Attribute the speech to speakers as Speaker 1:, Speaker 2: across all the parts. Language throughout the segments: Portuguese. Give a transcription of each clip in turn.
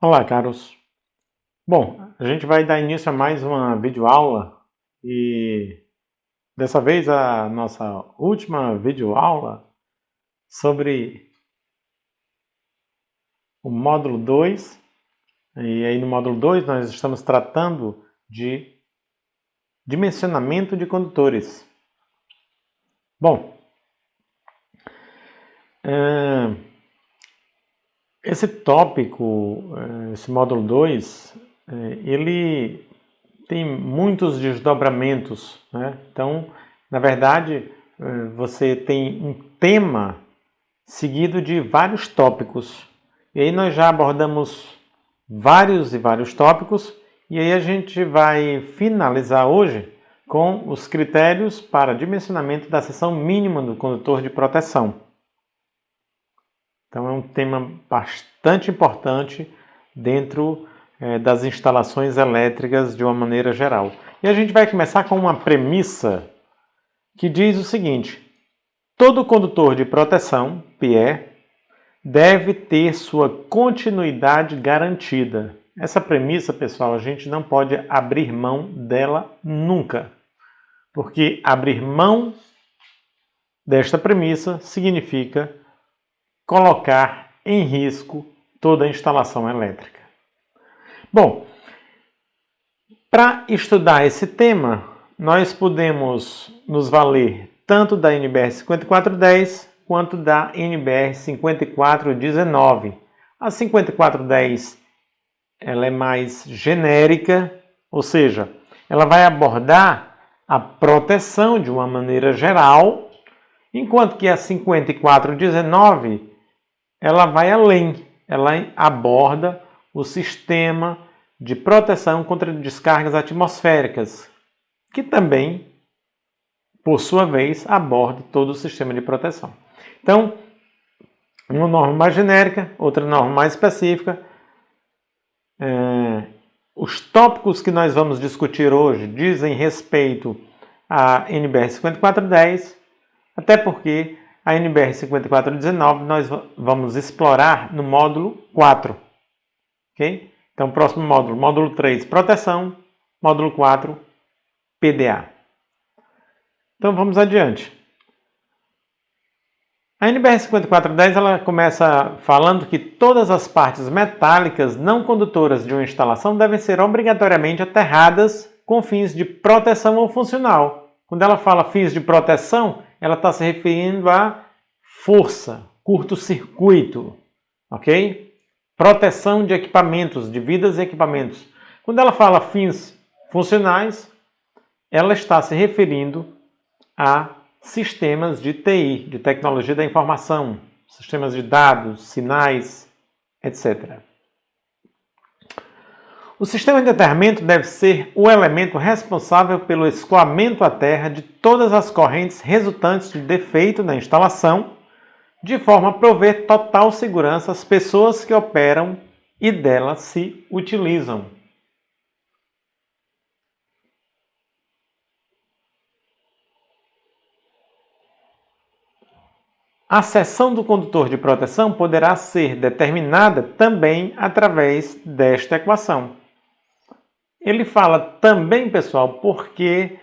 Speaker 1: Olá, caros. Bom, a gente vai dar início a mais uma videoaula e dessa vez a nossa última videoaula sobre o módulo 2. E aí no módulo 2 nós estamos tratando de dimensionamento de condutores. Bom, esse tópico, esse módulo 2, ele tem muitos desdobramentos, né? Então, na verdade, você tem um tema seguido de vários tópicos. E aí nós já abordamos vários e vários tópicos, e aí a gente vai finalizar hoje com os critérios para dimensionamento da seção mínima do condutor de proteção. Então é um tema bastante importante dentro das instalações elétricas de uma maneira geral. E a gente vai começar com uma premissa que diz o seguinte: todo condutor de proteção, PE, deve ter sua continuidade garantida. Essa premissa, pessoal, a gente não pode abrir mão dela nunca, porque abrir mão desta premissa significa colocar em risco toda a instalação elétrica. Bom, para estudar esse tema, nós podemos nos valer tanto da NBR 5410 quanto da NBR 5419. A 5410 ela é mais genérica, ou seja, ela vai abordar a proteção de uma maneira geral, enquanto que a 5419 ela vai além, ela aborda o sistema de proteção contra descargas atmosféricas, que também, por sua vez, aborda todo o sistema de proteção. Então, uma norma mais genérica, outra norma mais específica. Os tópicos que nós vamos discutir hoje dizem respeito à NBR 5410, até porque a NBR 5419 nós vamos explorar no módulo 4. Ok? Então, próximo módulo, módulo 3, proteção, módulo 4, PDA. Então, vamos adiante. A NBR 5410 ela começa falando que todas as partes metálicas não condutoras de uma instalação devem ser obrigatoriamente aterradas com fins de proteção ou funcional. Quando ela fala fins de proteção, ela está se referindo a força, curto-circuito, ok? Proteção de equipamentos, de vidas e equipamentos. Quando ela fala fins funcionais, ela está se referindo a sistemas de TI, de tecnologia da informação, sistemas de dados, sinais, etc. O sistema de aterramento deve ser o elemento responsável pelo escoamento à terra de todas as correntes resultantes de defeito na instalação, de forma a prover total segurança às pessoas que operam e dela se utilizam. A seção do condutor de proteção poderá ser determinada também através desta equação. Ele fala também, pessoal, porque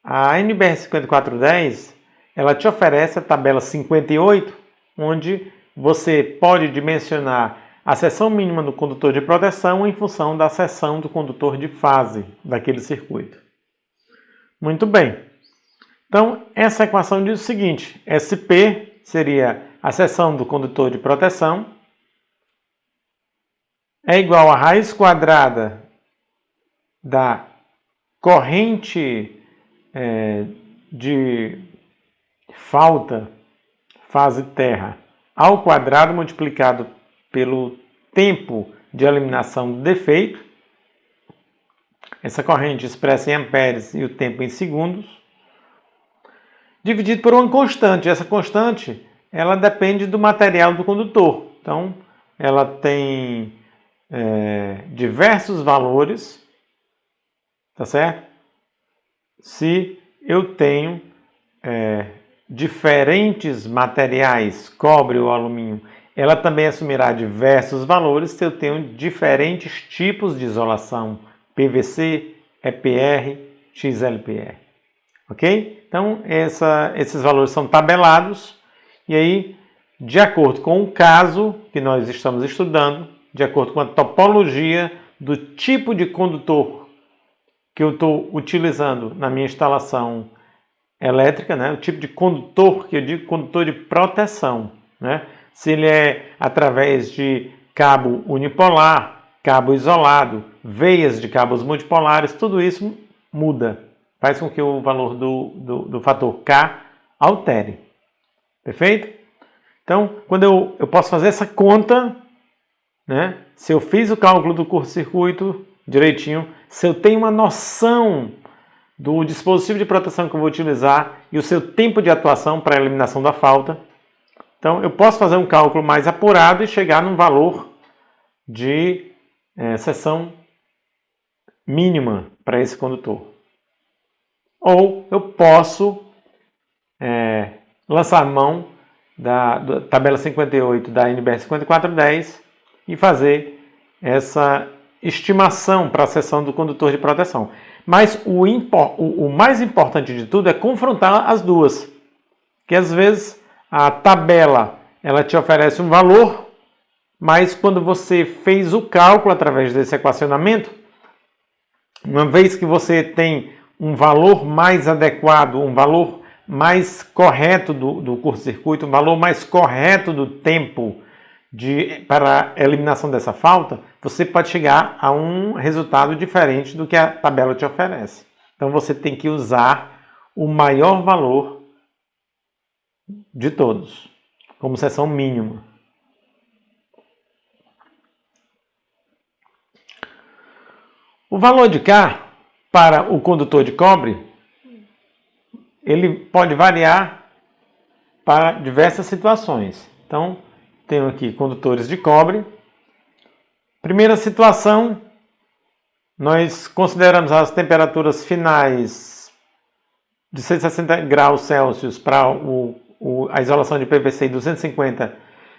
Speaker 1: a NBR 5410 ela te oferece a tabela 58, onde você pode dimensionar a seção mínima do condutor de proteção em função da seção do condutor de fase daquele circuito. Muito bem. Então, essa equação diz o seguinte: SP seria a seção do condutor de proteção, é igual a raiz quadrada da corrente de falta, fase terra, ao quadrado multiplicado pelo tempo de eliminação do defeito. Essa corrente expressa em amperes e o tempo em segundos, dividido por uma constante. Essa constante ela depende do material do condutor. Então, ela tem diversos valores, tá certo? Se eu tenho diferentes materiais, cobre ou alumínio, ela também assumirá diversos valores se eu tenho diferentes tipos de isolação, PVC, EPR, XLPR. Ok? Então, esses valores são tabelados e aí, de acordo com o caso que nós estamos estudando, de acordo com a topologia do tipo de condutor que eu estou utilizando na minha instalação elétrica, né? O tipo de condutor, que eu digo condutor de proteção, né? Se ele é através de cabo unipolar, cabo isolado, veias de cabos multipolares, tudo isso muda, faz com que o valor do fator K altere. Perfeito? Então, quando eu posso fazer essa conta, né? Se eu fiz o cálculo do curto-circuito direitinho, se eu tenho uma noção do dispositivo de proteção que eu vou utilizar e o seu tempo de atuação para a eliminação da falta, então eu posso fazer um cálculo mais apurado e chegar num valor de seção mínima para esse condutor. Ou eu posso lançar mão da tabela 58 da NBR 5410 e fazer essa estimação para a seção do condutor de proteção. Mas o mais importante de tudo é confrontar as duas. Que às vezes a tabela ela te oferece um valor, mas quando você fez o cálculo através desse equacionamento, uma vez que você tem um valor mais adequado, um valor mais correto do curto-circuito, um valor mais correto do tempo para a eliminação dessa falta, você pode chegar a um resultado diferente do que a tabela te oferece. Então você tem que usar o maior valor de todos, como seção mínima. O valor de K para o condutor de cobre, ele pode variar para diversas situações. Então, tenho aqui condutores de cobre. Primeira situação, nós consideramos as temperaturas finais de 160 graus Celsius para a isolação de PVC e 250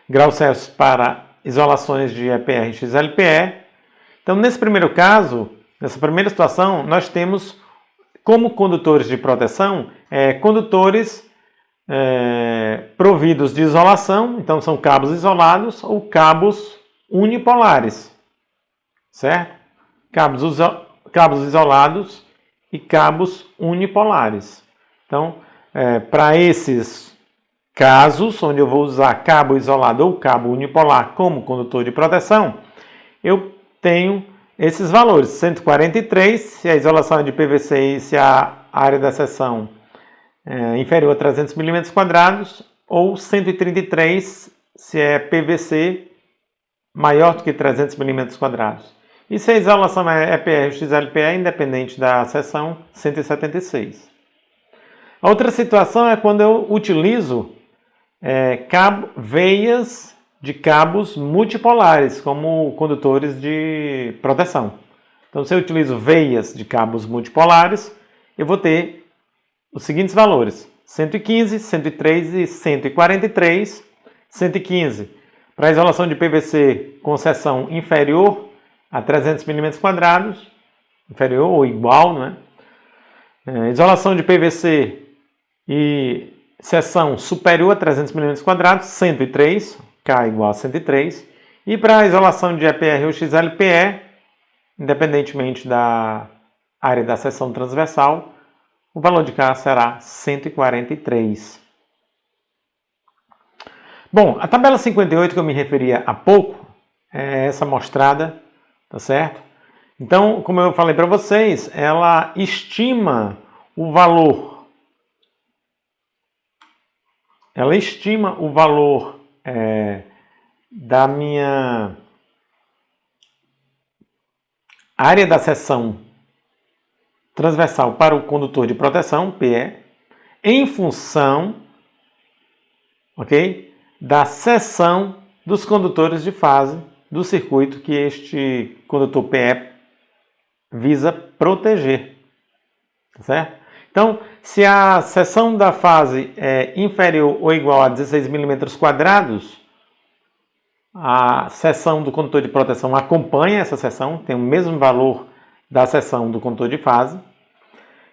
Speaker 1: graus Celsius para isolações de EPR e XLPE. Então, nesse primeiro caso, nessa primeira situação, nós temos como condutores de proteção condutores providos de isolação, então são cabos isolados ou cabos unipolares, certo? Cabos isolados e cabos unipolares. Então, para esses casos, onde eu vou usar cabo isolado ou cabo unipolar como condutor de proteção, eu tenho esses valores, 143 se a isolação é de PVC e se a área da seção inferior a 300 mm², ou 133 se é PVC maior do que 300 mm². E se a isolação é EPR ou XLPE, independente da seção, 176. A outra situação é quando eu utilizo veias de cabos multipolares como condutores de proteção. Então, se eu utilizo veias de cabos multipolares, eu vou ter os seguintes valores: 115, 103 e 143. 115 para a isolação de PVC com seção inferior a 300 mm², inferior ou igual, não é? Isolação de PVC e seção superior a 300 mm², 103, K igual a 103. E para a isolação de EPR ou XLPE, independentemente da área da seção transversal, o valor de K será 143. Bom, a tabela 58 que eu me referia há pouco é essa mostrada, tá certo? Então, como eu falei para vocês, ela estima o valor. Ela estima o valor da minha área da seção transversal para o condutor de proteção, PE, em função, ok, da seção dos condutores de fase do circuito que este condutor PE visa proteger, tá certo? Então, se a seção da fase é inferior ou igual a 16 mm², a seção do condutor de proteção acompanha essa seção, tem o mesmo valor da seção do condutor de fase.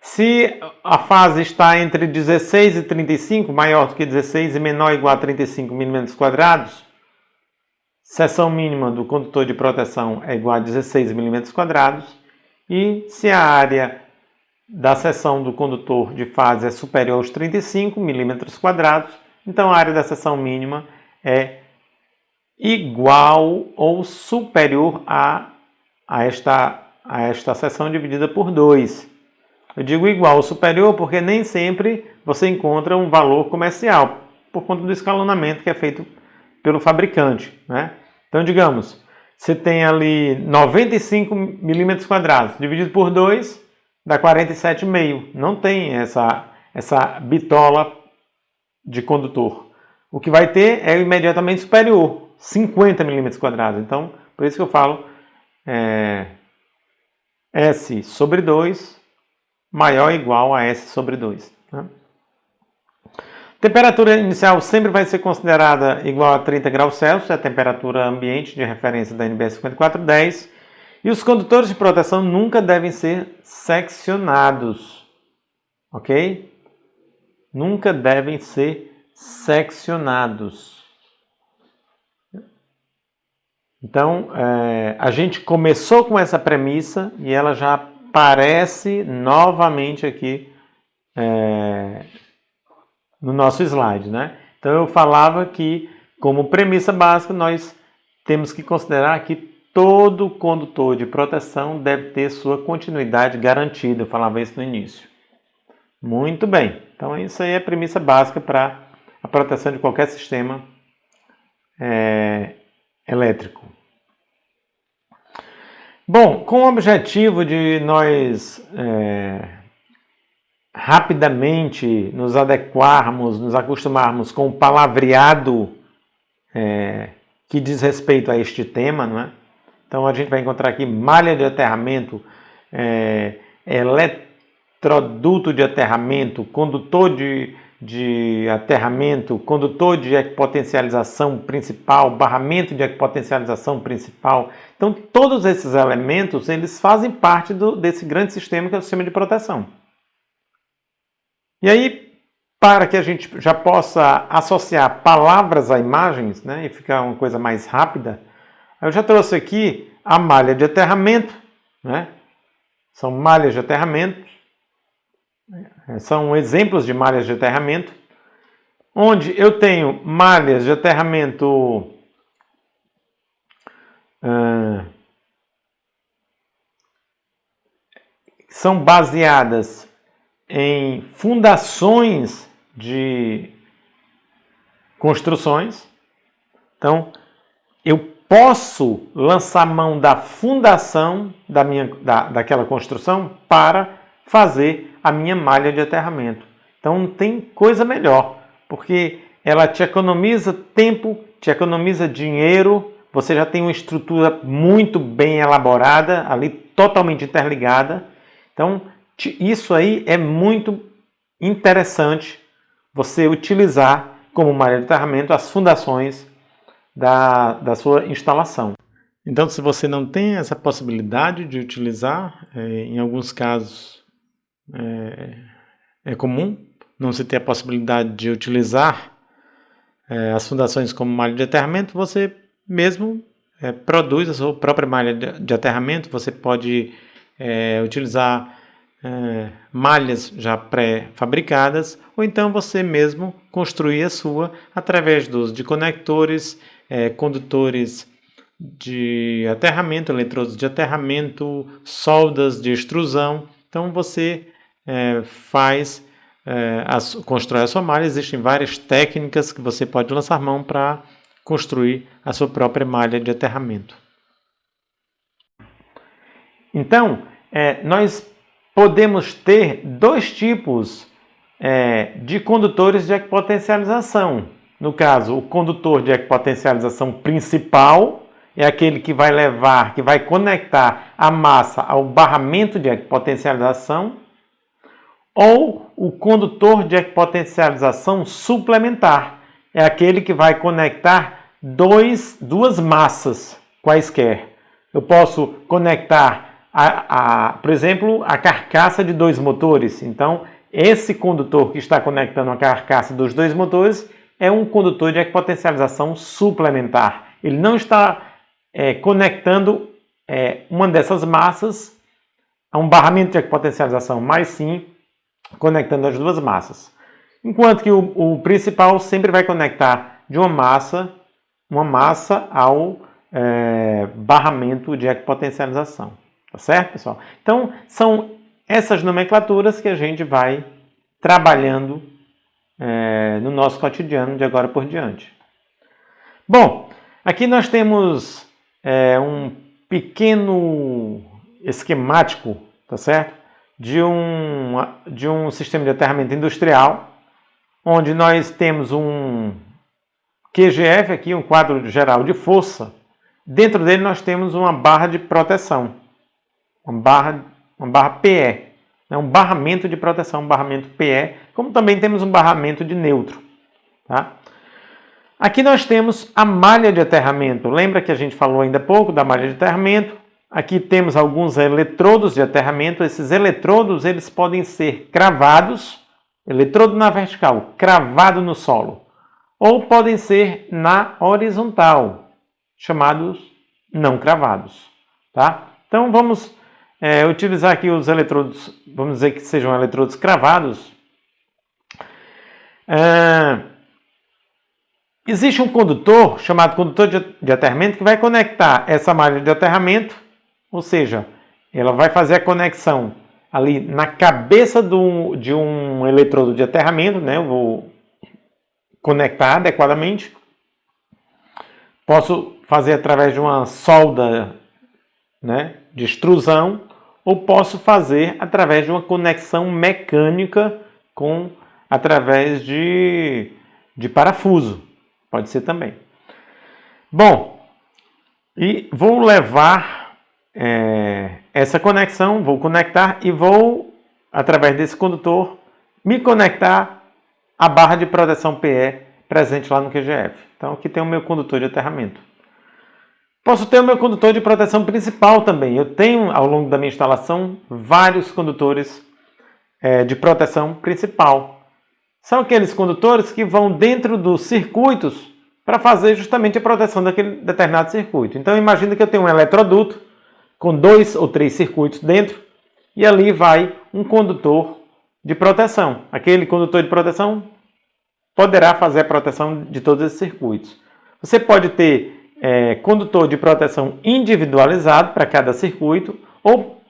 Speaker 1: Se a fase está entre 16 e 35, maior do que 16 e menor ou igual a 35 mm², seção mínima do condutor de proteção é igual a 16 mm². E se a área da seção do condutor de fase é superior aos 35 mm², então a área da seção mínima é igual ou superior a esta seção dividida por 2. Eu digo igual ou superior porque nem sempre você encontra um valor comercial, por conta do escalonamento que é feito pelo fabricante, né? Então, digamos, você tem ali 95 mm², dividido por 2, dá 47,5. Não tem essa bitola de condutor. O que vai ter é imediatamente superior, 50 mm². Então, por isso que eu falo S sobre 2 maior ou igual a S sobre 2. Né? Temperatura inicial sempre vai ser considerada igual a 30 graus Celsius, é a temperatura ambiente de referência da NBR 5410. E os condutores de proteção nunca devem ser seccionados. Ok? Nunca devem ser seccionados. Então, a gente começou com essa premissa e ela já aparece novamente aqui no nosso slide, né? Então, eu falava que, como premissa básica, nós temos que considerar que todo condutor de proteção deve ter sua continuidade garantida. Eu falava isso no início. Muito bem. Então, isso aí é a premissa básica para a proteção de qualquer sistema elétrico. Bom, com o objetivo de nós rapidamente nos adequarmos, nos acostumarmos com o palavreado que diz respeito a este tema, não é? Então a gente vai encontrar aqui malha de aterramento, eletroduto de aterramento, condutor de aterramento, condutor de equipotencialização principal, barramento de equipotencialização principal. Então todos esses elementos eles fazem parte desse grande sistema que é o sistema de proteção. E aí, para que a gente já possa associar palavras a imagens, né, e ficar uma coisa mais rápida, eu já trouxe aqui a malha de aterramento, né? São malhas de aterramento, são exemplos de malhas de aterramento, onde eu tenho malhas de aterramento são baseadas em fundações de construções. Então, eu posso lançar mão da fundação daquela construção para fazer a minha malha de aterramento. Então, não tem coisa melhor, porque ela te economiza tempo, te economiza dinheiro, você já tem uma estrutura muito bem elaborada, ali totalmente interligada. Então, isso aí é muito interessante você utilizar como malha de aterramento as fundações da sua instalação. Então, se você não tem essa possibilidade de utilizar, em alguns casos é comum não se ter a possibilidade de utilizar as fundações como malha de aterramento, você mesmo produz a sua própria malha de aterramento. Você pode utilizar malhas já pré-fabricadas, ou então você mesmo construir a sua através de conectores, condutores de aterramento, eletrodos de aterramento, soldas de extrusão. Então você constrói a sua malha. Existem várias técnicas que você pode lançar mão para construir a sua própria malha de aterramento. Então, nós podemos ter dois tipos de condutores de equipotencialização. No caso, o condutor de equipotencialização principal é aquele que vai conectar a massa ao barramento de equipotencialização, ou o condutor de equipotencialização suplementar é aquele que vai conectar duas massas quaisquer. Eu posso conectar, por exemplo, a carcaça de dois motores. Então, esse condutor que está conectando a carcaça dos dois motores é um condutor de equipotencialização suplementar. Ele não está conectando uma dessas massas a um barramento de equipotencialização, mas sim conectando as duas massas. Enquanto que o principal sempre vai conectar de uma massa ao barramento de equipotencialização. Tá certo, pessoal? Então, são essas nomenclaturas que a gente vai trabalhando no nosso cotidiano de agora por diante. Bom, aqui nós temos um pequeno esquemático, tá certo? De um sistema de aterramento industrial, onde nós temos um QGF aqui, um quadro geral de força. Dentro dele nós temos uma barra de proteção, uma barra PE, um barramento de proteção, um barramento PE, como também temos um barramento de neutro. Tá? Aqui nós temos a malha de aterramento. Lembra que a gente falou ainda há pouco da malha de aterramento? Aqui temos alguns eletrodos de aterramento. Esses eletrodos eles podem ser cravados, eletrodo na vertical, cravado no solo, ou podem ser na horizontal, chamados não cravados. Tá? Então vamos utilizar aqui os eletrodos, vamos dizer que sejam eletrodos cravados. Existe um condutor chamado condutor de aterramento que vai conectar essa malha de aterramento, ou seja, ela vai fazer a conexão ali na cabeça de um eletrodo de aterramento, né? Eu vou conectar adequadamente. Posso fazer através de uma solda, né, de extrusão, ou posso fazer através de uma conexão mecânica através de parafuso. Pode ser também. Bom, e vou levar essa conexão, vou conectar e vou, através desse condutor, me conectar à barra de proteção PE presente lá no QGF. Então aqui tem o meu condutor de aterramento. Posso ter o meu condutor de proteção principal também. Eu tenho, ao longo da minha instalação, vários condutores de proteção principal. São aqueles condutores que vão dentro dos circuitos para fazer justamente a proteção daquele determinado circuito. Então imagina que eu tenho um eletroduto com 2 ou 3 circuitos dentro e ali vai um condutor de proteção. Aquele condutor de proteção poderá fazer a proteção de todos esses circuitos. Você pode ter condutor de proteção individualizado para cada circuito, ou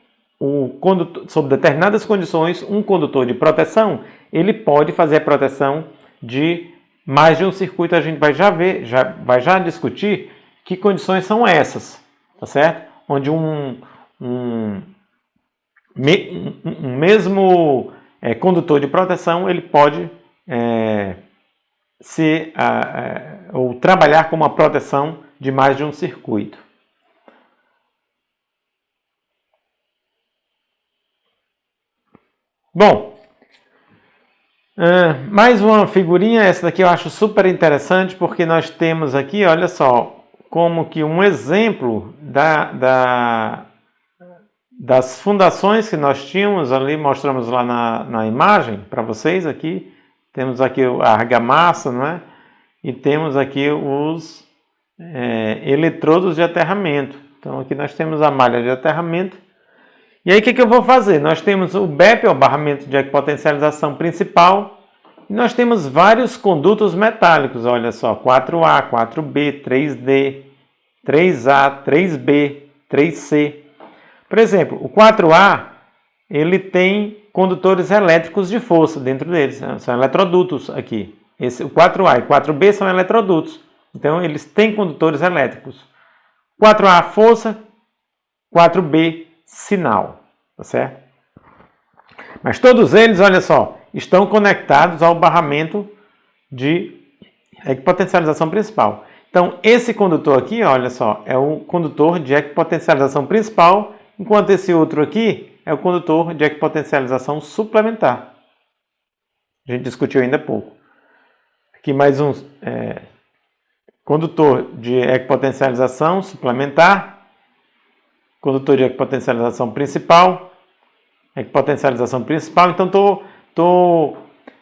Speaker 1: sob determinadas condições, um condutor de proteção ele pode fazer a proteção de mais de um circuito. A gente vai já discutir que condições são essas, tá certo? Onde um mesmo condutor de proteção ele pode ou trabalhar com uma proteção de mais de um circuito. Bom, mais uma figurinha, essa daqui eu acho super interessante porque nós temos aqui, olha só, como que um exemplo das fundações que nós tínhamos ali, mostramos lá na imagem para vocês aqui. Temos aqui a argamassa, não é? E temos aqui os eletrodos de aterramento. Então aqui nós temos a malha de aterramento. E aí o que eu vou fazer? Nós temos o BEP, o barramento de equipotencialização principal. E nós temos vários condutos metálicos, olha só, 4A, 4B, 3D, 3A, 3B, 3C. Por exemplo, o 4A, ele tem condutores elétricos de força dentro deles, né? São eletrodutos aqui. O 4A e 4B são eletrodutos, então eles têm condutores elétricos. 4A força, 4B sinal, tá certo? Mas todos eles, olha só, estão conectados ao barramento de equipotencialização principal. Então, esse condutor aqui, olha só, é o condutor de equipotencialização principal, enquanto esse outro aqui é o condutor de equipotencialização suplementar. A gente discutiu ainda há pouco. Aqui mais uns condutor de equipotencialização suplementar, condutor de equipotencialização principal, equipotencialização principal. Então,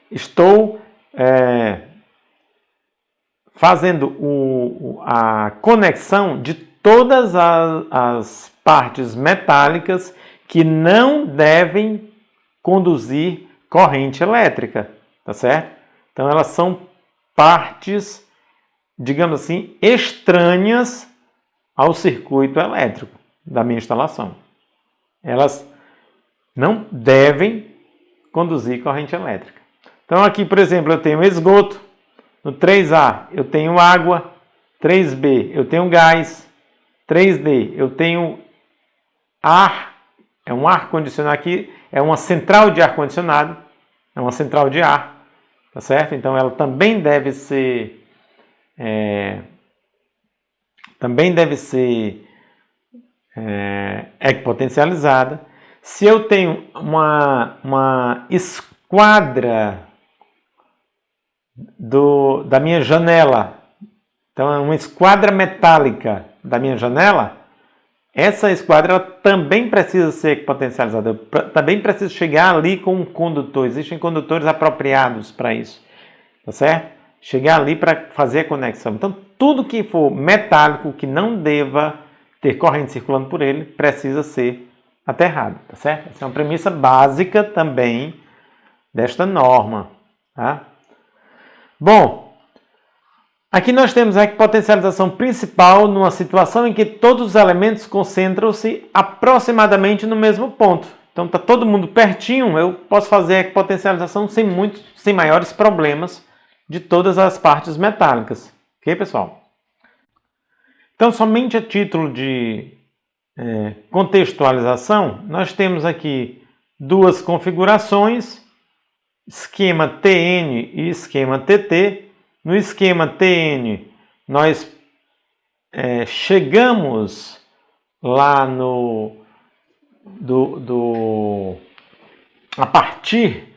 Speaker 1: estou fazendo a conexão de todas as partes metálicas que não devem conduzir corrente elétrica, tá certo? Então, elas são partes, digamos assim, estranhas ao circuito elétrico da minha instalação. Elas não devem conduzir corrente elétrica. Então, aqui, por exemplo, eu tenho esgoto. No 3A, eu tenho água. 3B, eu tenho gás. 3D, eu tenho ar. É um ar-condicionado aqui. É uma central de ar-condicionado. É uma central de ar. Tá certo? Então, ela também deve ser... equipotencializada. Se eu tenho uma esquadra da minha janela, então é uma esquadra metálica da minha janela, essa esquadra também precisa ser equipotencializada. Eu também preciso chegar ali com um condutor. Existem condutores apropriados para isso, tá certo? Chegar ali para fazer a conexão. Então, tudo que for metálico, que não deva ter corrente circulando por ele, precisa ser aterrado, tá certo? Essa é uma premissa básica também desta norma, tá? Bom, aqui nós temos a equipotencialização principal numa situação em que todos os elementos concentram-se aproximadamente no mesmo ponto. Então, está todo mundo pertinho, eu posso fazer a equipotencialização sem maiores problemas de todas as partes metálicas. Ok, pessoal? Então, somente a título de contextualização, nós temos aqui duas configurações, esquema TN e esquema TT. No esquema TN, nós chegamos lá a partir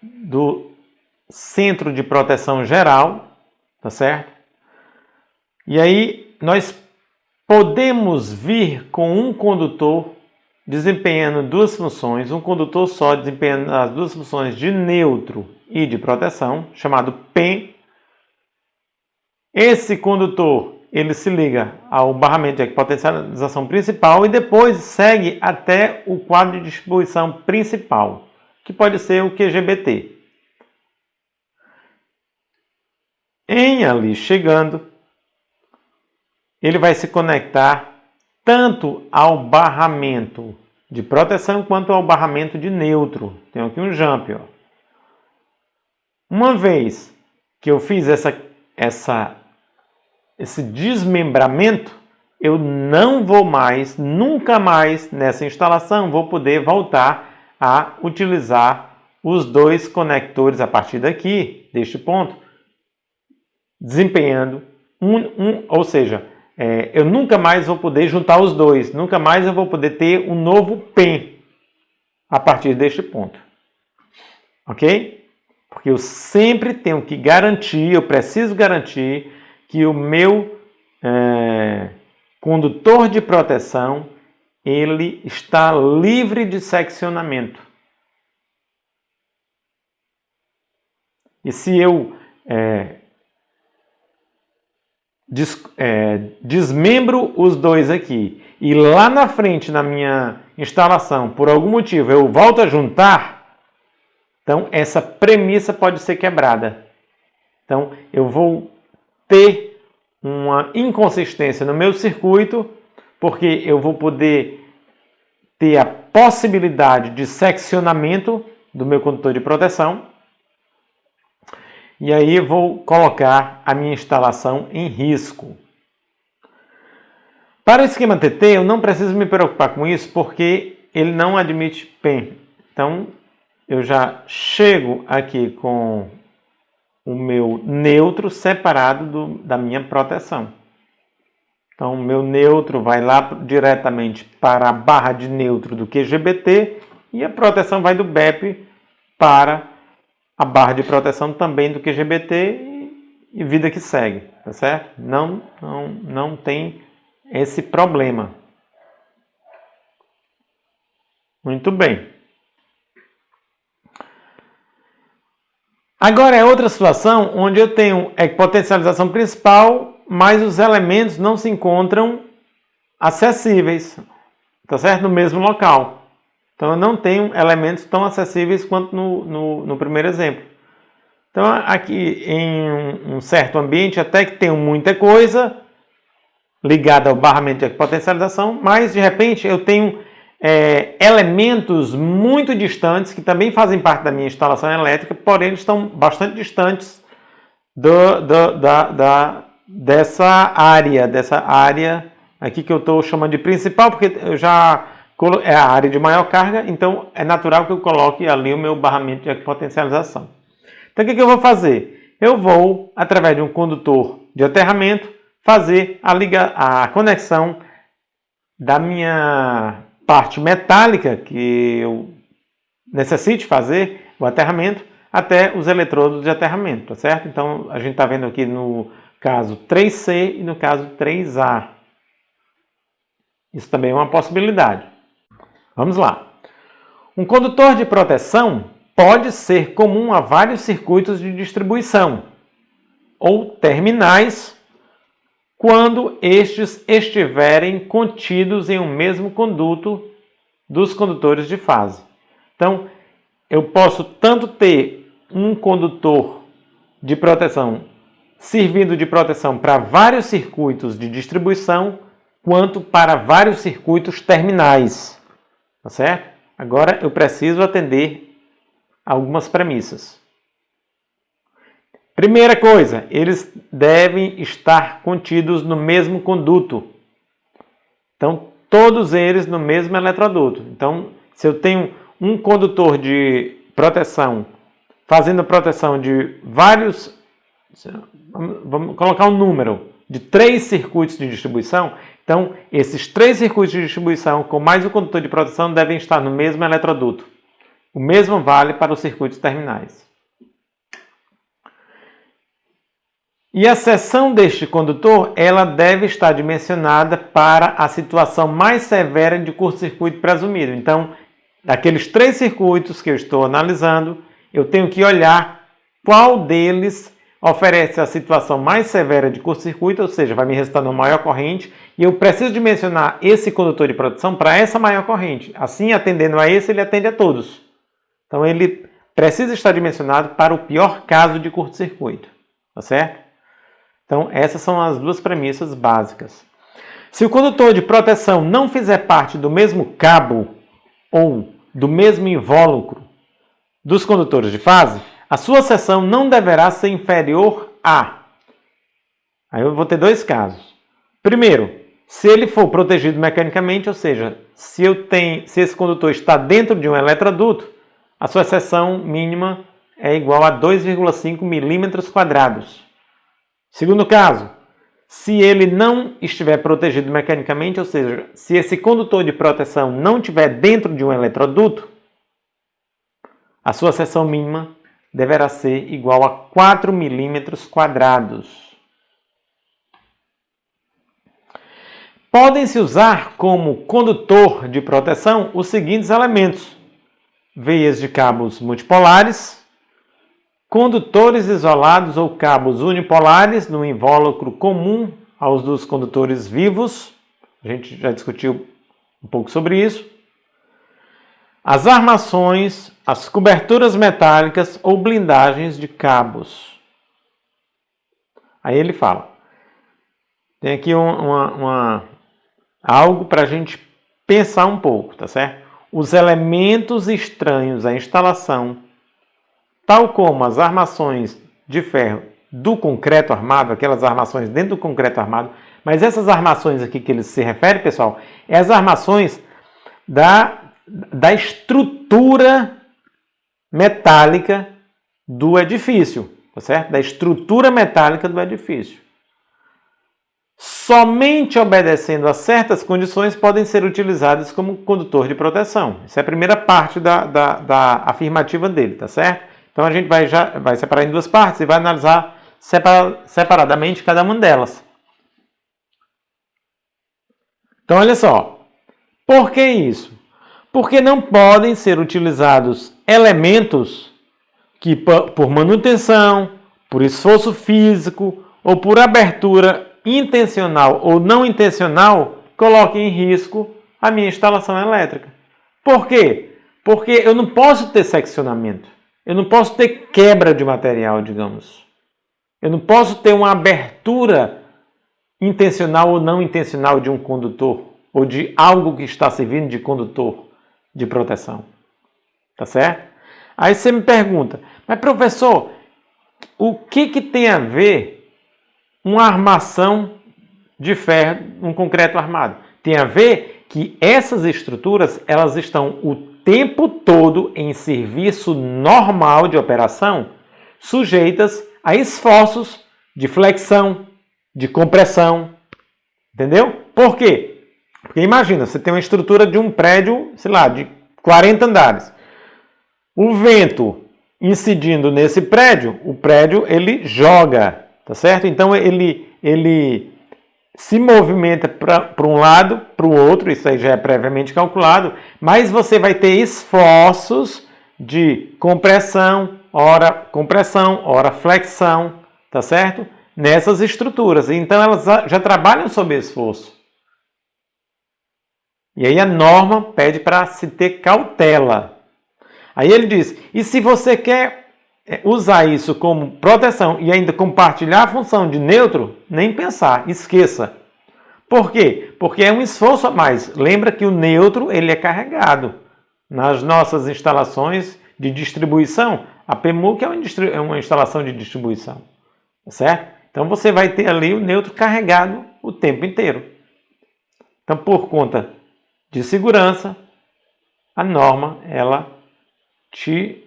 Speaker 1: do centro de proteção geral, tá certo? E aí nós podemos vir com um condutor desempenhando duas funções, um condutor só desempenhando as duas funções de neutro e de proteção, chamado PEN. Esse condutor, ele se liga ao barramento de equipotencialização principal e depois segue até o quadro de distribuição principal, que pode ser o QGBT. Em ali chegando, ele vai se conectar tanto ao barramento de proteção quanto ao barramento de neutro. Tem aqui um jump, ó. Uma vez que eu fiz esse desmembramento, eu não vou mais, nunca mais nessa instalação, vou poder voltar a utilizar os dois conectores a partir daqui, deste ponto, desempenhando ou seja, eu nunca mais vou poder juntar os dois, nunca mais eu vou poder ter um novo PEN a partir deste ponto. Ok? Porque eu sempre tenho que garantir, eu preciso garantir que o meu condutor de proteção ele está livre de seccionamento. E se eu desmembro os dois aqui e lá na frente, na minha instalação, por algum motivo eu volto a juntar, então essa premissa pode ser quebrada. Então eu vou ter uma inconsistência no meu circuito, porque eu vou poder ter a possibilidade de seccionamento do meu condutor de proteção. E aí eu vou colocar a minha instalação em risco. Para o esquema TT, eu não preciso me preocupar com isso, porque ele não admite PEN. Então, eu já chego aqui com o meu neutro separado da minha proteção. Então, o meu neutro vai lá diretamente para a barra de neutro do QGBT e a proteção vai do BEP para a barra de proteção também do QGBT e vida que segue, tá certo? Não tem esse problema. Muito bem. Agora é outra situação onde eu tenho equipotencialização principal, mas os elementos não se encontram acessíveis, tá certo? No mesmo local. Então eu não tenho elementos tão acessíveis quanto no primeiro exemplo. Então aqui em um certo ambiente até que tenho muita coisa ligada ao barramento de equipotencialização, mas de repente eu tenho elementos muito distantes que também fazem parte da minha instalação elétrica, porém eles estão bastante distantes dessa área aqui que eu estou chamando de principal, porque eu já é a área de maior carga, então é natural que eu coloque ali o meu barramento de equipotencialização. Então o que eu vou fazer? Eu vou, através de um condutor de aterramento, fazer a conexão da minha parte metálica que eu necessite fazer o aterramento até os eletrodos de aterramento, tá certo? Então a gente está vendo aqui no caso 3C e no caso 3A. Isso também é uma possibilidade. Vamos lá. Um condutor de proteção pode ser comum a vários circuitos de distribuição ou terminais quando estes estiverem contidos em um mesmo conduto dos condutores de fase. Então, eu posso tanto ter um condutor de proteção servindo de proteção para vários circuitos de distribuição, quanto para vários circuitos terminais. Tá certo? Agora eu preciso atender algumas premissas. Primeira coisa, eles devem estar contidos no mesmo conduto. Então, todos eles no mesmo eletroduto. Então, se eu tenho um condutor de proteção fazendo proteção de vários, vamos colocar um número, de 3 circuitos de distribuição, então esses 3 circuitos de distribuição com mais o condutor de proteção devem estar no mesmo eletroduto. O mesmo vale para os circuitos terminais. E a seção deste condutor, ela deve estar dimensionada para a situação mais severa de curto-circuito presumido. Então, daqueles 3 circuitos que eu estou analisando, eu tenho que olhar qual deles oferece a situação mais severa de curto-circuito, ou seja, vai me resultar uma maior corrente, e eu preciso dimensionar esse condutor de proteção para essa maior corrente. Assim, atendendo a esse, ele atende a todos. Então, ele precisa estar dimensionado para o pior caso de curto-circuito. Tá certo? Então, essas são as 2 premissas básicas. Se o condutor de proteção não fizer parte do mesmo cabo ou do mesmo invólucro dos condutores de fase, a sua seção não deverá ser inferior a... Aí eu vou ter 2 casos. Primeiro, se ele for protegido mecanicamente, ou seja, se esse condutor está dentro de um eletroduto, a sua seção mínima é igual a 2,5 milímetros quadrados. Segundo caso, se ele não estiver protegido mecanicamente, ou seja, se esse condutor de proteção não estiver dentro de um eletroduto, a sua seção mínima deverá ser igual a 4 milímetros quadrados. Podem-se usar como condutor de proteção os seguintes elementos: veias de cabos multipolares, condutores isolados ou cabos unipolares no invólucro comum aos dos condutores vivos. A gente já discutiu um pouco sobre isso. As armações, as coberturas metálicas ou blindagens de cabos. Aí ele fala. Tem aqui algo para a gente pensar um pouco, tá certo? Os elementos estranhos à instalação, tal como as armações de ferro do concreto armado, aquelas armações dentro do concreto armado, mas essas armações aqui que ele se refere, pessoal, é as armações da estrutura metálica do edifício, tá certo? Da estrutura metálica do edifício. Somente obedecendo a certas condições podem ser utilizadas como condutor de proteção. Essa é a primeira parte da afirmativa dele, tá certo? Então a gente vai separar em 2 partes e vai analisar separadamente cada uma delas. Então, olha só. Por que isso? Porque não podem ser utilizados elementos que, por manutenção, por esforço físico ou por abertura intencional ou não intencional, coloquem em risco a minha instalação elétrica. Por quê? Porque eu não posso ter seccionamento. Eu não posso ter quebra de material, digamos. Eu não posso ter uma abertura intencional ou não intencional de um condutor ou de algo que está servindo de condutor de proteção. Tá certo? Aí você me pergunta, mas professor, o que tem a ver uma armação de ferro, um concreto armado? Tem a ver que essas estruturas, elas estão o tempo todo em serviço normal de operação, sujeitas a esforços de flexão, de compressão. Entendeu? Por quê? Porque imagina, você tem uma estrutura de um prédio, sei lá, de 40 andares. O vento incidindo nesse prédio, o prédio ele joga, tá certo? Então ele se movimenta para um lado, para o outro, isso aí já é previamente calculado, mas você vai ter esforços de compressão, ora flexão, tá certo? Nessas estruturas. Então elas já trabalham sob esforço. E aí a norma pede para se ter cautela. Aí ele diz, e se você quer usar isso como proteção e ainda compartilhar a função de neutro, nem pensar, esqueça. Por quê? Porque é um esforço a mais. Lembra que o neutro ele é carregado. Nas nossas instalações de distribuição, a PMUC é uma instalação de distribuição. Certo? Então você vai ter ali o neutro carregado o tempo inteiro. Então, por conta de segurança, a norma ela te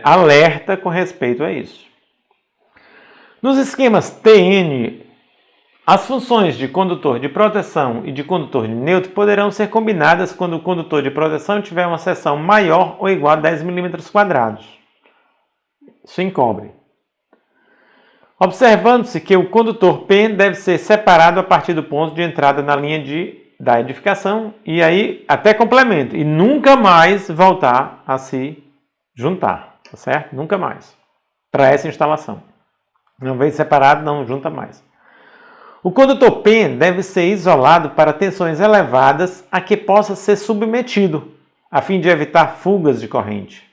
Speaker 1: alerta com respeito a isso. Nos esquemas TN, as funções de condutor de proteção e de condutor de neutro poderão ser combinadas quando o condutor de proteção tiver uma seção maior ou igual a 10 mm². Isso encobre. Observando-se que o condutor P deve ser separado a partir do ponto de entrada na linha da edificação e aí até complemento e nunca mais voltar a se juntar, tá certo? Nunca mais. Para essa instalação. Uma vez separado, não junta mais. O condutor P deve ser isolado para tensões elevadas a que possa ser submetido, a fim de evitar fugas de corrente.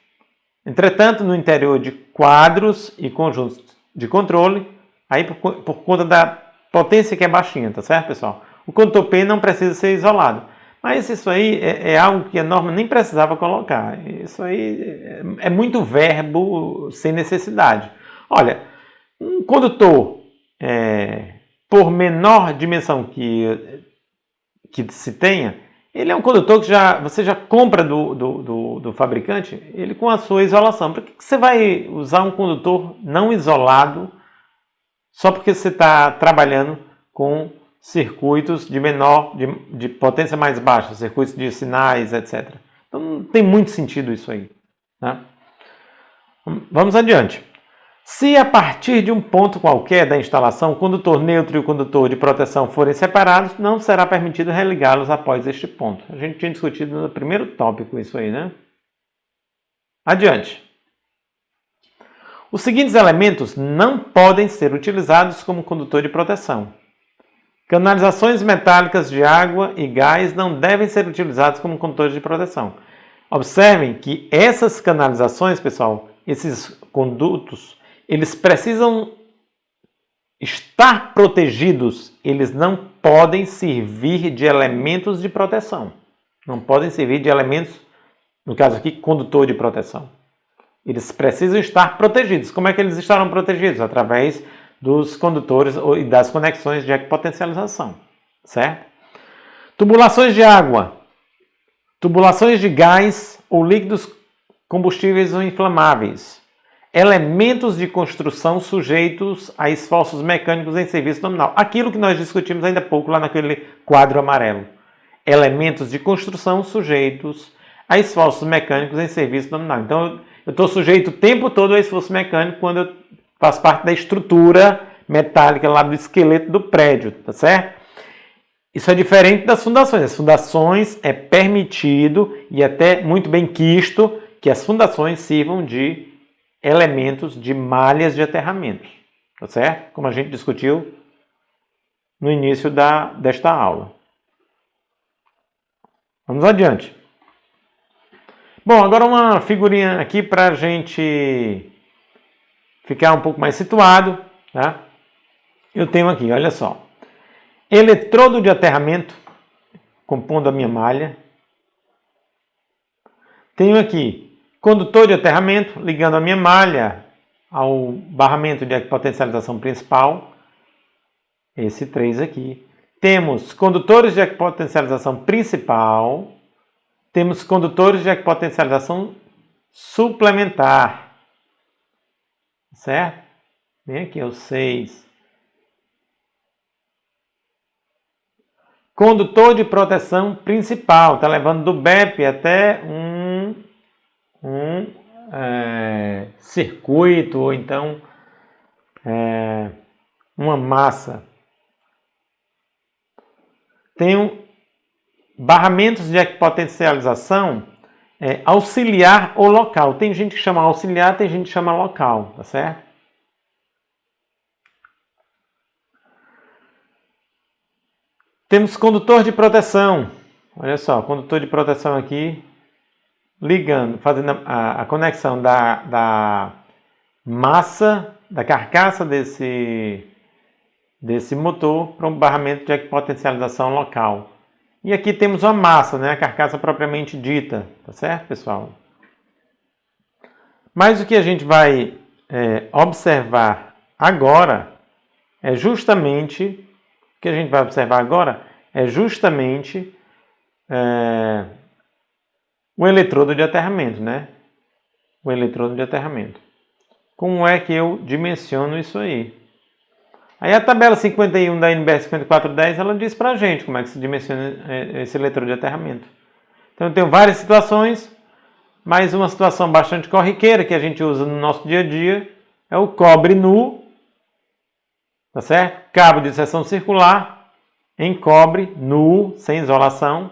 Speaker 1: Entretanto, no interior de quadros e conjuntos de controle, aí por conta da potência que é baixinha, tá certo, pessoal? O condutor P não precisa ser isolado. Mas isso aí é algo que a norma nem precisava colocar. Isso aí é muito verbo sem necessidade. Olha, um condutor, por menor dimensão que se tenha, ele é um condutor que você já compra do fabricante, ele com a sua isolação. Por que você vai usar um condutor não isolado só porque você está trabalhando com circuitos de potência mais baixa, circuitos de sinais, etc. Então não tem muito sentido isso aí. Né? Vamos adiante. Se a partir de um ponto qualquer da instalação o condutor neutro e o condutor de proteção forem separados, não será permitido religá-los após este ponto. A gente tinha discutido no primeiro tópico isso aí, né? Adiante. Os seguintes elementos não podem ser utilizados como condutor de proteção. Canalizações metálicas de água e gás não devem ser utilizados como condutores de proteção. Observem que essas canalizações, pessoal, esses condutos, eles precisam estar protegidos, eles não podem servir de elementos de proteção. Não podem servir de elementos, no caso aqui, condutor de proteção. Eles precisam estar protegidos. Como é que eles estarão protegidos? Através dos condutores e das conexões de equipotencialização, certo? Tubulações de água, tubulações de gás ou líquidos combustíveis ou inflamáveis, elementos de construção sujeitos a esforços mecânicos em serviço nominal. Aquilo que nós discutimos ainda há pouco lá naquele quadro amarelo. Elementos de construção sujeitos a esforços mecânicos em serviço nominal. Então, eu estou sujeito o tempo todo a esforço mecânico quando eu faz parte da estrutura metálica lá do esqueleto do prédio, tá certo? Isso é diferente das fundações. As fundações é permitido e até muito bem quisto que as fundações sirvam de elementos de malhas de aterramento, tá certo? Como a gente discutiu no início desta aula. Vamos adiante. Bom, agora uma figurinha aqui para a gente ficar um pouco mais situado, tá? Eu tenho aqui, olha só, eletrodo de aterramento compondo a minha malha. Tenho aqui condutor de aterramento ligando a minha malha ao barramento de equipotensalização principal, esse 3 aqui. Temos condutores de equipotensalização principal, temos condutores de equipotensalização suplementar, certo? Vem aqui, o 6. Condutor de proteção principal, está levando do BEP até um circuito ou então uma massa. Tenho barramentos de equipotencialização auxiliar ou local. Tem gente que chama auxiliar, tem gente que chama local, tá certo? Temos condutor de proteção. Olha só, condutor de proteção aqui, ligando, fazendo a conexão da massa, da carcaça desse motor para um barramento de equipotencialização local. E aqui temos uma massa, né, a carcaça propriamente dita, tá certo, pessoal? Mas o que a gente vai observar agora é justamente o eletrodo de aterramento, né? O eletrodo de aterramento. Como é que eu dimensiono isso aí? Aí a tabela 51 da NBR 5410, ela diz pra gente como é que se dimensiona esse eletrodo de aterramento. Então eu tenho várias situações, mas uma situação bastante corriqueira que a gente usa no nosso dia a dia é o cobre nu, tá certo? Cabo de seção circular em cobre nu, sem isolação.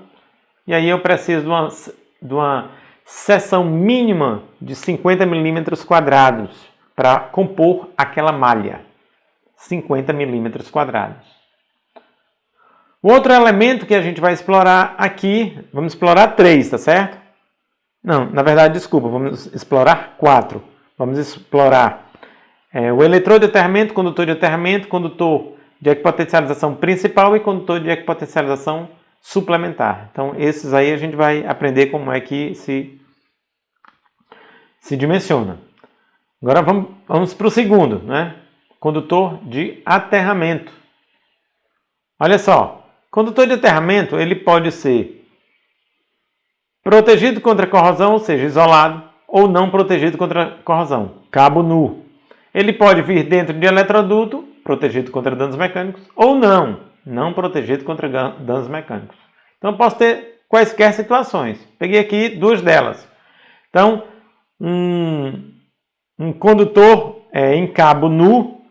Speaker 1: E aí eu preciso de uma seção mínima de 50 milímetros quadrados para compor aquela malha. 50 milímetros quadrados. O outro elemento que a gente vai explorar aqui, vamos explorar 3, tá certo? Não, na verdade, desculpa, vamos explorar 4. Vamos explorar o eletrodo de aterramento, condutor de equipotencialização principal e condutor de equipotencialização suplementar. Então, esses aí a gente vai aprender como é que se dimensiona. Agora vamos para o segundo, né? Condutor de aterramento. Olha só, condutor de aterramento, ele pode ser protegido contra corrosão, ou seja, isolado, ou não protegido contra corrosão, cabo nu. Ele pode vir dentro de eletroduto, protegido contra danos mecânicos, ou não protegido contra danos mecânicos. Então, eu posso ter quaisquer situações. Peguei aqui 2 delas. Então, um condutor em cabo nu,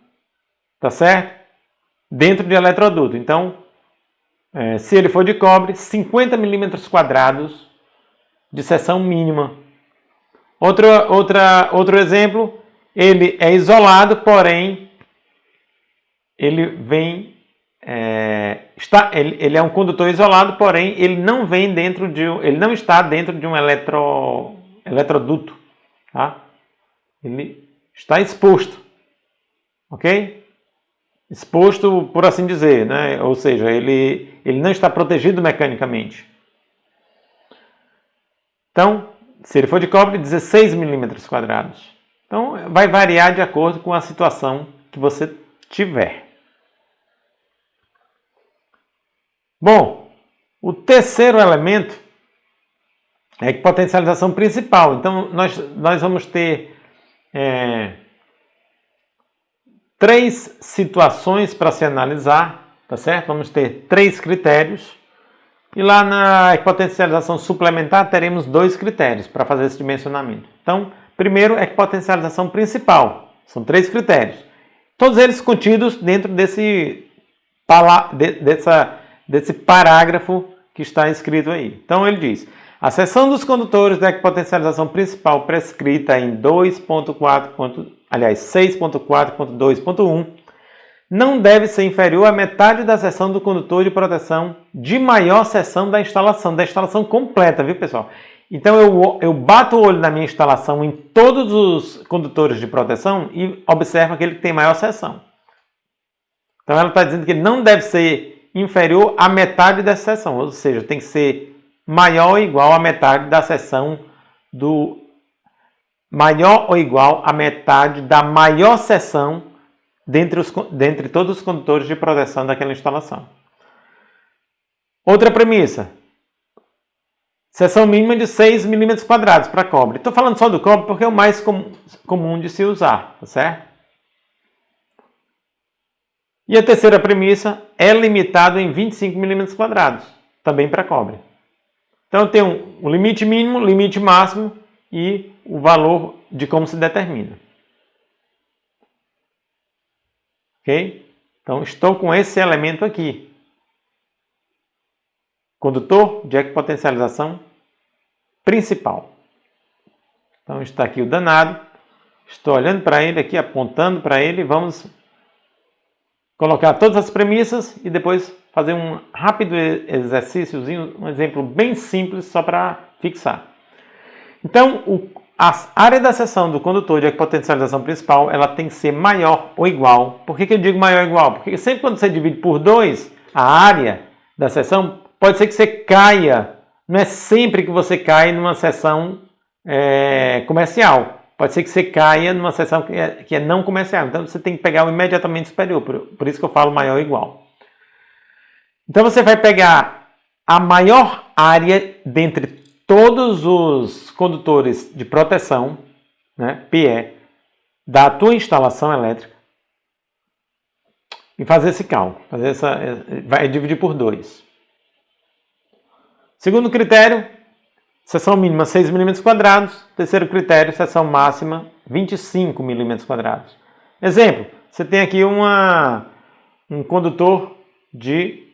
Speaker 1: tá certo? Dentro de eletroduto. Então, se ele for de cobre, 50 milímetros quadrados de seção mínima. Outro exemplo, ele é isolado, porém, ele vem... ele é um condutor isolado, porém, ele não está dentro de um eletroduto. Tá? Ele está exposto. Ok? Exposto, por assim dizer, né? Ou seja, ele não está protegido mecanicamente. Então, se ele for de cobre, 16 milímetros quadrados. Então, vai variar de acordo com a situação que você tiver. Bom, o terceiro elemento é a equipotencialização principal. Então, nós vamos ter 3 situações para se analisar, tá certo? Vamos ter 3 critérios. E lá na equipotencialização suplementar teremos 2 critérios para fazer esse dimensionamento. Então, primeiro, equipotencialização principal. São 3 critérios. Todos eles contidos dentro desse parágrafo que está escrito aí. Então ele diz: a seção dos condutores da equipotencialização principal prescrita em 6.4.2.1 não deve ser inferior à metade da seção do condutor de proteção de maior seção da instalação completa, viu, pessoal? Então eu bato o olho na minha instalação em todos os condutores de proteção e observo aquele que tem maior seção. Então ela está dizendo que ele não deve ser inferior à metade dessa seção, ou seja, tem que ser maior ou igual à metade da seção do maior ou igual à metade da maior seção dentre todos os condutores de proteção daquela instalação. Outra premissa: seção mínima de 6 milímetros quadrados para cobre. Estou falando só do cobre porque é o mais comum de se usar, tá certo? E a terceira premissa é limitado em 25 milímetros quadrados, também para cobre. Então tem um limite mínimo, limite máximo e o valor de como se determina. Ok? Então estou com esse elemento aqui. Condutor de equipotencialização principal. Então está aqui o danado. Estou olhando para ele aqui, apontando para ele. Vamos colocar todas as premissas e depois fazer um rápido exercíciozinho, um exemplo bem simples só para fixar. Então, a área da seção do condutor de equipotencialização principal, ela tem que ser maior ou igual. Por que eu digo maior ou igual? Porque sempre quando você divide por 2 a área da seção, pode ser que você caia. Não é sempre que você cai numa seção comercial. Pode ser que você caia numa seção que é não comercial. Então você tem que pegar o imediatamente superior. Por isso que eu falo maior ou igual. Então você vai pegar a maior área dentre todos os condutores de proteção, né, PE, da tua instalação elétrica e fazer esse cálculo. Vai dividir por 2. Segundo critério, seção mínima 6 milímetros quadrados. Terceiro critério, seção máxima 25 milímetros quadrados. Exemplo, você tem aqui um condutor de...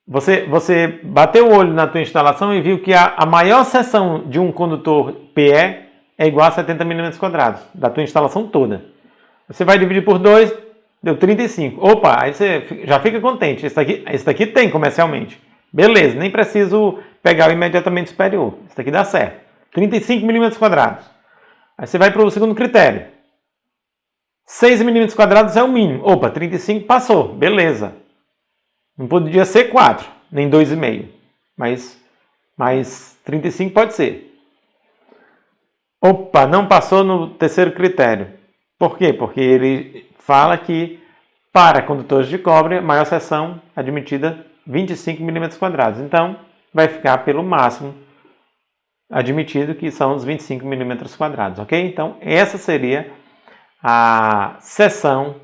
Speaker 1: Você bateu o olho na tua instalação e viu que a maior seção de um condutor PE é igual a 70 milímetros quadrados, da tua instalação toda. Você vai dividir por 2, deu 35. Opa, aí você já fica contente. Esse daqui tem comercialmente. Beleza, nem preciso pegar o imediatamente superior. Isso daqui dá certo. 35 milímetros quadrados. Aí você vai para o segundo critério. 6 milímetros quadrados é o mínimo. Opa, 35 passou. Beleza. Não podia ser 4, nem 2,5. Mas 35 pode ser. Opa, não passou no terceiro critério. Por quê? Porque ele fala que para condutores de cobre, a maior seção admitida 25 milímetros quadrados. Então, vai ficar pelo máximo admitido, que são os 25 milímetros quadrados, ok? Então, essa seria a seção,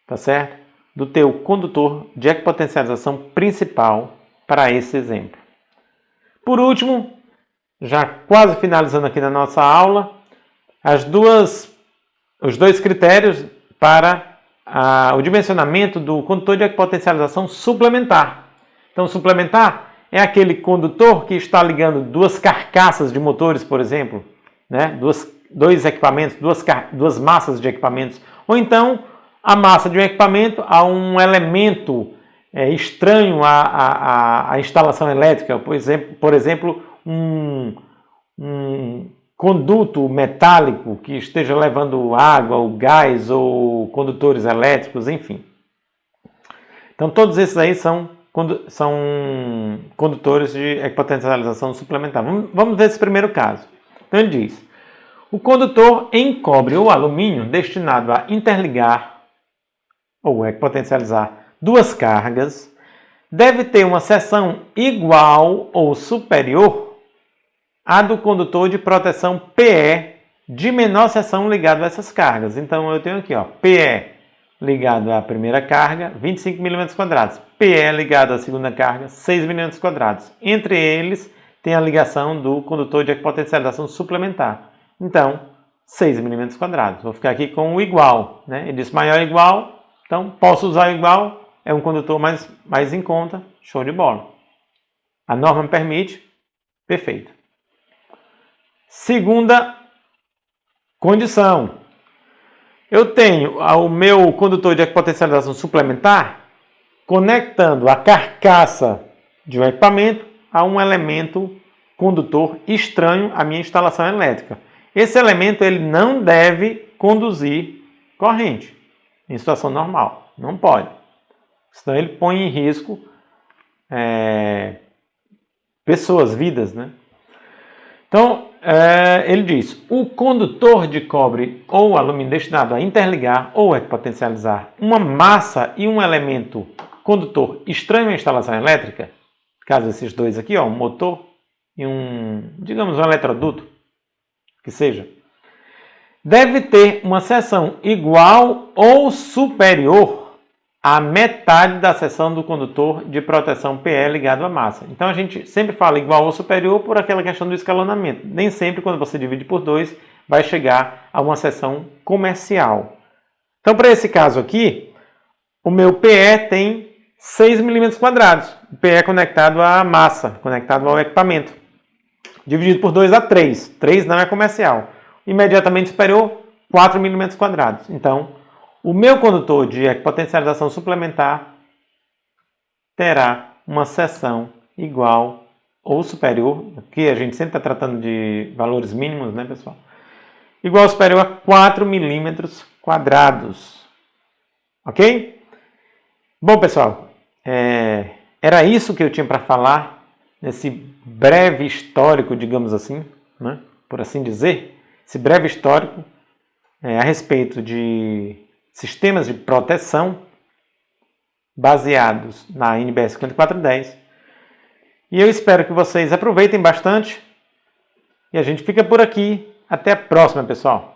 Speaker 1: tá certo, do teu condutor de equipotencialização principal para esse exemplo. Por último, já quase finalizando aqui na nossa aula, os dois critérios para o dimensionamento do condutor de equipotencialização suplementar. Então, suplementar é aquele condutor que está ligando duas carcaças de motores, por exemplo, né? Dois equipamentos, duas massas de equipamentos, ou então a massa de um equipamento a um elemento estranho à instalação elétrica, por exemplo, um conduto metálico que esteja levando água, ou gás, ou condutores elétricos, enfim. Então, todos esses aí são condutores de equipotencialização suplementar. Vamos ver esse primeiro caso. Então, ele diz: o condutor em cobre ou alumínio destinado a interligar ou equipotencializar duas cargas deve ter uma seção igual ou superior à do condutor de proteção PE de menor seção ligado a essas cargas. Então, eu tenho aqui, ó, PE ligado à primeira carga, 25 milímetros quadrados. PE ligado à segunda carga, 6 milímetros quadrados. Entre eles, tem a ligação do condutor de equipotencialização suplementar. Então, 6 milímetros quadrados. Vou ficar aqui com o igual, né? Ele disse maior ou igual, então posso usar o igual, é um condutor mais em conta, show de bola. A norma me permite, perfeito. Segunda condição. Eu tenho o meu condutor de equipotêncialização suplementar conectando a carcaça de um equipamento a um elemento condutor estranho à minha instalação elétrica. Esse elemento ele não deve conduzir corrente em situação normal. Não pode. Senão ele põe em risco pessoas, vidas, né? Então, ele diz, o condutor de cobre ou alumínio destinado a interligar ou equipotencializar uma massa e um elemento condutor estranho à instalação elétrica, caso esses dois aqui, ó, um motor e digamos, um eletroduto, que seja, deve ter uma seção igual ou superior à metade da seção do condutor de proteção PE ligado à massa. Então a gente sempre fala igual ou superior por aquela questão do escalonamento. Nem sempre, quando você divide por 2, vai chegar a uma seção comercial. Então, para esse caso aqui, o meu PE tem 6 milímetros quadrados. O PE é conectado à massa, conectado ao equipamento. Dividido por 2 dá 3. 3 não é comercial. Imediatamente superior, 4 milímetros quadrados. Então, o meu condutor de equipotencialização suplementar terá uma seção igual ou superior, aqui a gente sempre está tratando de valores mínimos, né, pessoal? Igual ou superior a 4 milímetros quadrados. Ok? Bom, pessoal, era isso que eu tinha para falar nesse breve histórico, digamos assim, né, por assim dizer, esse breve histórico a respeito de sistemas de proteção baseados na NBR 5410. E eu espero que vocês aproveitem bastante. E a gente fica por aqui. Até a próxima, pessoal.